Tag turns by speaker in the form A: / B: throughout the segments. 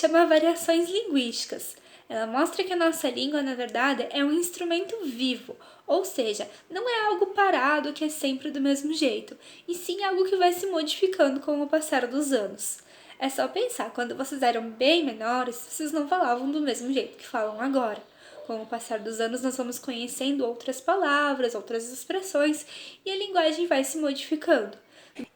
A: chama Variações Linguísticas. Ela mostra que a nossa língua, na verdade, é um instrumento vivo, ou seja, não é algo parado que é sempre do mesmo jeito, e sim algo que vai se modificando com o passar dos anos. É só pensar, quando vocês eram bem menores, vocês não falavam do mesmo jeito que falam agora. Com o passar dos anos, nós vamos conhecendo outras palavras, outras expressões, e a linguagem vai se modificando.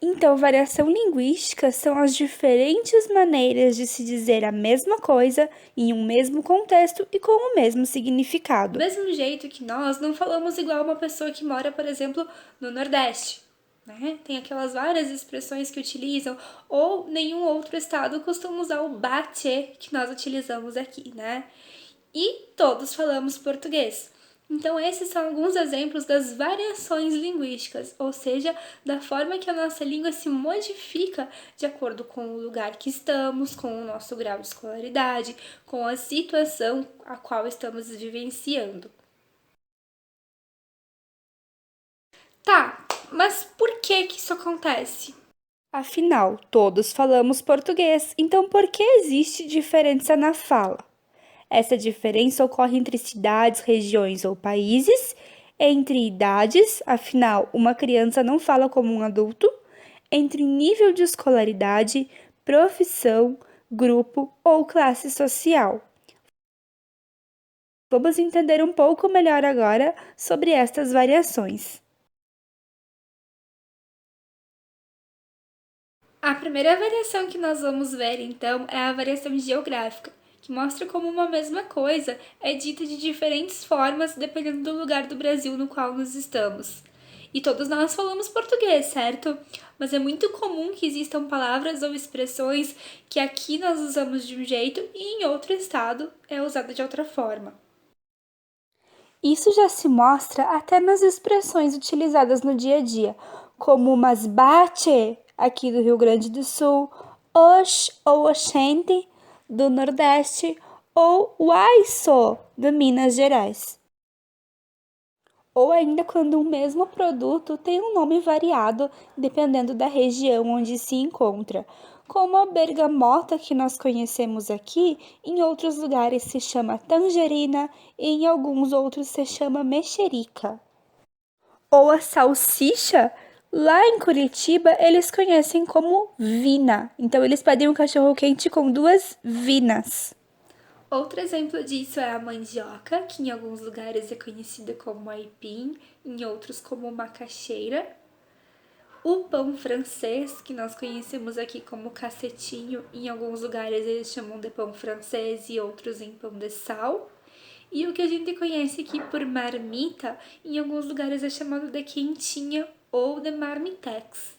A: Então, variação linguística são as diferentes maneiras de se dizer a mesma coisa em um mesmo contexto e com o mesmo significado. Do mesmo jeito que nós não falamos igual uma pessoa que mora, por exemplo, no Nordeste. Né? Tem aquelas várias expressões que utilizam, ou nenhum outro estado costuma usar o bate que nós utilizamos aqui, né? E todos falamos português. Então, esses são alguns exemplos das variações linguísticas, ou seja, da forma que a nossa língua se modifica de acordo com o lugar que estamos, com o nosso grau de escolaridade, com a situação a qual estamos vivenciando. Tá, mas por que isso acontece? Afinal, todos falamos português, então por que existe diferença na fala? Essa diferença ocorre entre cidades, regiões ou países, entre idades, afinal, uma criança não fala como um adulto, entre nível de escolaridade, profissão, grupo ou classe social. Vamos entender um pouco melhor agora sobre estas variações. A primeira variação que nós vamos ver, então, é a variação geográfica, que mostra como uma mesma coisa é dita de diferentes formas dependendo do lugar do Brasil no qual nós estamos. E todos nós falamos português, certo? Mas é muito comum que existam palavras ou expressões que aqui nós usamos de um jeito e em outro estado é usada de outra forma. Isso já se mostra até nas expressões utilizadas no dia a dia, como mas bate, aqui do Rio Grande do Sul, ox ou oxente, do Nordeste, ou uai só, de Minas Gerais. Ou ainda quando um mesmo produto tem um nome variado dependendo da região onde se encontra, como a bergamota que nós conhecemos aqui, em outros lugares se chama tangerina e em alguns outros se chama mexerica. Ou a salsicha, lá em Curitiba eles conhecem como vina, então eles pedem um cachorro-quente com 2 vinas. Outro exemplo disso é a mandioca, que em alguns lugares é conhecida como aipim, em outros como macaxeira. O pão francês, que nós conhecemos aqui como cacetinho, em alguns lugares eles chamam de pão francês e outros em pão de sal. E o que a gente conhece aqui por marmita, em alguns lugares é chamado de quentinha ou de marmitex.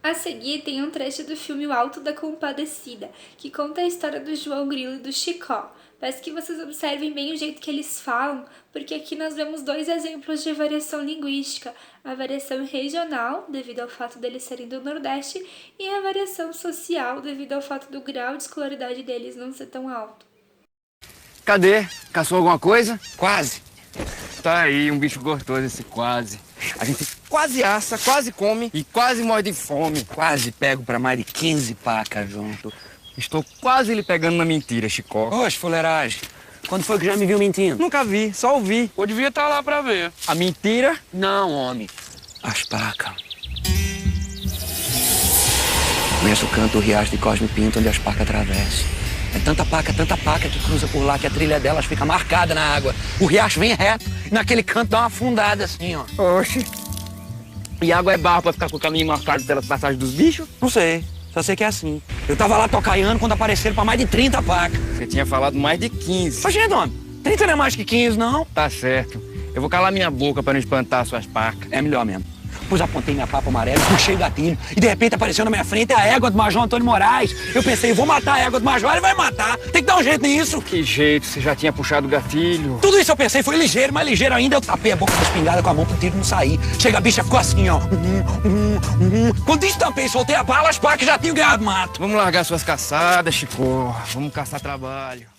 A: A seguir tem um trecho do filme O Alto da Compadecida, que conta a história do João Grilo e do Chicó. Peço que vocês observem bem o jeito que eles falam, porque aqui nós vemos 2 exemplos de variação linguística. A variação regional, devido ao fato deles serem do Nordeste, e a variação social, devido ao fato do grau de escolaridade deles não ser tão alto.
B: Cadê? Caçou alguma coisa?
C: Quase.
B: Tá aí, um bicho gostoso esse quase.
C: A gente quase assa, quase come e quase morre de fome. Quase pego pra mais de 15 pacas junto.
B: Estou quase lhe pegando na mentira, Chicó.
C: Oxe, fuleiragem. Quando foi que já me viu mentindo?
B: Nunca vi, só ouvi.
D: Eu devia estar lá pra ver.
B: A mentira?
C: Não, homem. As pacas. Conheço o canto, o riacho de Cosme Pinto, onde as pacas atravessam. É tanta paca que cruza por lá que a trilha delas fica marcada na água. O riacho vem reto e naquele canto dá uma afundada assim, ó.
B: Oxe. E água é barro pra ficar com o caminho marcado pelas passagens dos bichos?
C: Não sei, só sei que é assim. Eu tava lá tocaiando quando apareceram pra mais de 30 pacas.
B: Você tinha falado mais de 15.
C: Mas, gente, homem, 30 não é mais que 15, não?
B: Tá certo. Eu vou calar minha boca pra não espantar suas pacas.
C: É melhor mesmo. Pois apontei minha papa amarela, puxei o gatilho e de repente apareceu na minha frente a égua do Major Antônio Moraes. Eu pensei, vou matar a égua do Major, ele vai matar. Tem que dar um jeito nisso.
B: Que jeito, você já tinha puxado o gatilho.
C: Tudo isso eu pensei, foi ligeiro, mais ligeiro ainda. Eu tapei a boca da espingarda com a mão pro tiro não sair. Chega a bicha, ficou assim, ó. Quando estampei e soltei a bala, as pacas já tinham ganhado mato.
B: Vamos largar suas caçadas, Chico. Vamos caçar trabalho.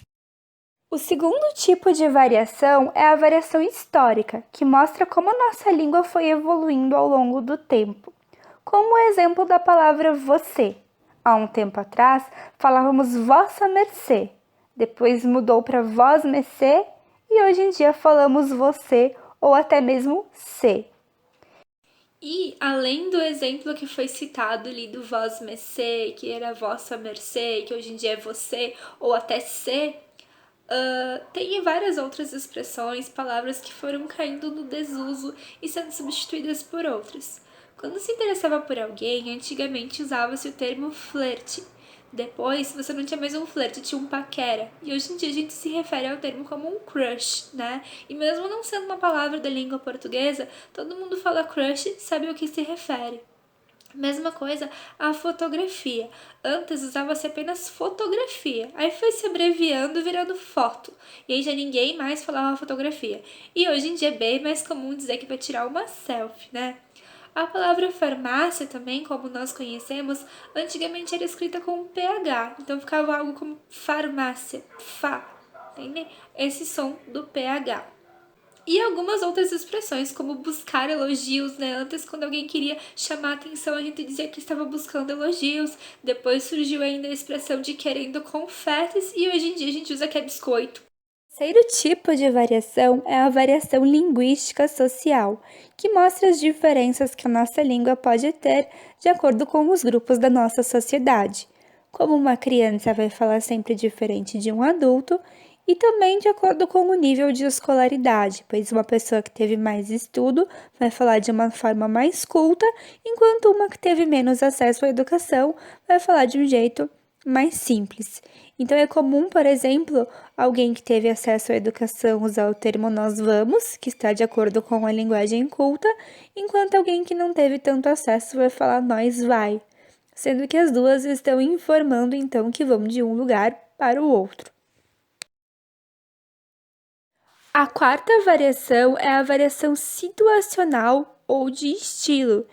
A: O segundo tipo de variação é a variação histórica, que mostra como a nossa língua foi evoluindo ao longo do tempo. Como o exemplo da palavra você. Há um tempo atrás, falávamos vossa mercê, depois mudou para vós mercê e hoje em dia falamos você ou até mesmo se. E, além do exemplo que foi citado ali do vós mercê, que era vossa mercê, que hoje em dia é você ou até se, tem várias outras expressões, palavras que foram caindo no desuso e sendo substituídas por outras. Quando se interessava por alguém, antigamente usava-se o termo flerte. Depois, você não tinha mais um flerte, tinha um paquera. E hoje em dia a gente se refere ao termo como um crush, né? E mesmo não sendo uma palavra da língua portuguesa, todo mundo fala crush, sabe ao que se refere. Mesma coisa a fotografia. Antes usava-se apenas fotografia, aí foi se abreviando virando foto. E aí já ninguém mais falava fotografia. E hoje em dia é bem mais comum dizer que vai tirar uma selfie, né? A palavra farmácia também, como nós conhecemos, antigamente era escrita com PH, então ficava algo como farmácia, fa, entende? Esse som do PH. E algumas outras expressões, como buscar elogios, né? Antes, quando alguém queria chamar atenção, a gente dizia que estava buscando elogios. Depois surgiu ainda a expressão de querendo confetes e hoje em dia a gente usa que é biscoito. O terceiro tipo de variação é a variação linguística social, que mostra as diferenças que a nossa língua pode ter de acordo com os grupos da nossa sociedade. Como uma criança vai falar sempre diferente de um adulto, e também de acordo com o nível de escolaridade, pois uma pessoa que teve mais estudo vai falar de uma forma mais culta, enquanto uma que teve menos acesso à educação vai falar de um jeito mais simples. Então é comum, por exemplo, alguém que teve acesso à educação usar o termo nós vamos, que está de acordo com a linguagem culta, enquanto alguém que não teve tanto acesso vai falar nós vai, sendo que as duas estão informando então que vão de um lugar para o outro. A quarta variação é a variação situacional ou de estilo,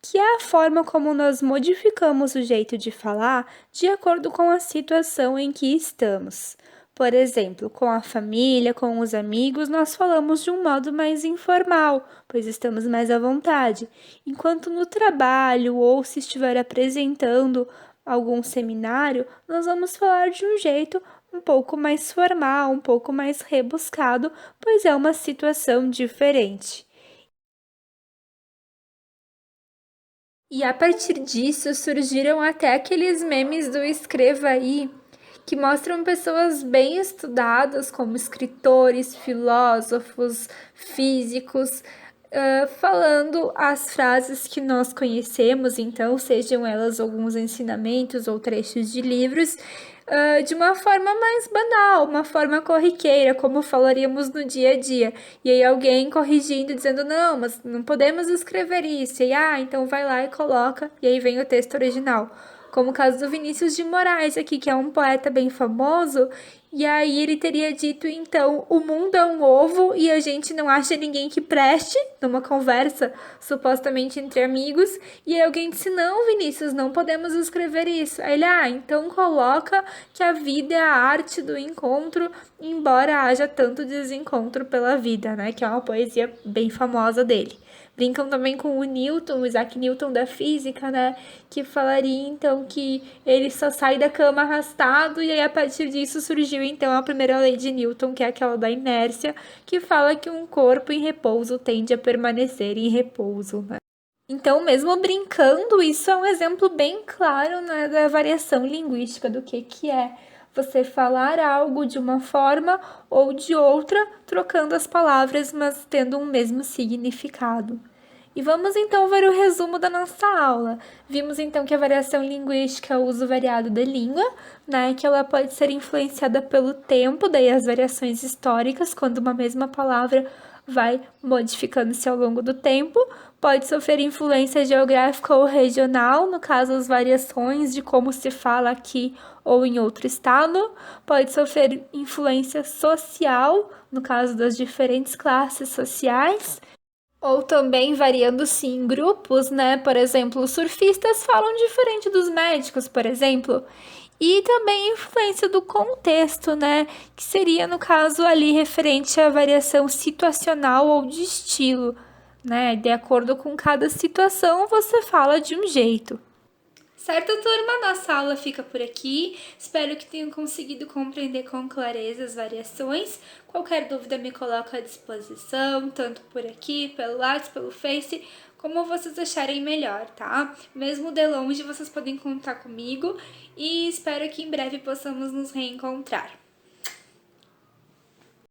A: que é a forma como nós modificamos o jeito de falar de acordo com a situação em que estamos. Por exemplo, com a família, com os amigos, nós falamos de um modo mais informal, pois estamos mais à vontade, enquanto no trabalho ou se estiver apresentando algum seminário, nós vamos falar de um jeito um pouco mais formal, um pouco mais rebuscado, pois é uma situação diferente. E a partir disso surgiram até aqueles memes do Escreva Aí, que mostram pessoas bem estudadas, como escritores, filósofos, físicos, falando as frases que nós conhecemos, então, sejam elas alguns ensinamentos ou trechos de livros, de uma forma mais banal, uma forma corriqueira, como falaríamos no dia a dia. E aí alguém corrigindo, dizendo, não, mas não podemos escrever isso. E então vai lá e coloca, e aí vem o texto original. Como o caso do Vinícius de Moraes aqui, que é um poeta bem famoso, e aí ele teria dito, então, o mundo é um ovo e a gente não acha ninguém que preste, numa conversa supostamente entre amigos, e aí alguém disse, não, Vinícius, não podemos escrever isso. Aí ele, então coloca que a vida é a arte do encontro, embora haja tanto desencontro pela vida, né, que é uma poesia bem famosa dele. Brincam também com o Newton, o Isaac Newton da física, né? Que falaria, então, que ele só sai da cama arrastado e aí, a partir disso, surgiu, então, a primeira lei de Newton, que é aquela da inércia, que fala que um corpo em repouso tende a permanecer em repouso, né? Então, mesmo brincando, isso é um exemplo bem claro, né, da variação linguística, do que é você falar algo de uma forma ou de outra, trocando as palavras, mas tendo um mesmo significado. E vamos então ver o resumo da nossa aula. Vimos então que a variação linguística é o uso variado da língua, né, que ela pode ser influenciada pelo tempo, daí as variações históricas, quando uma mesma palavra vai modificando-se ao longo do tempo, pode sofrer influência geográfica ou regional, no caso as variações de como se fala aqui ou em outro estado, pode sofrer influência social, no caso das diferentes classes sociais, ou também variando-se em grupos, né? Por exemplo, os surfistas falam diferente dos médicos, por exemplo. E também a influência do contexto, né? Que seria, no caso, ali referente à variação situacional ou de estilo, né? De acordo com cada situação, você fala de um jeito. Certo, turma? Nossa aula fica por aqui. Espero que tenham conseguido compreender com clareza as variações. Qualquer dúvida me coloco à disposição, tanto por aqui, pelo WhatsApp, pelo Face, como vocês acharem melhor, tá? Mesmo de longe, vocês podem contar comigo e espero que em breve possamos nos reencontrar.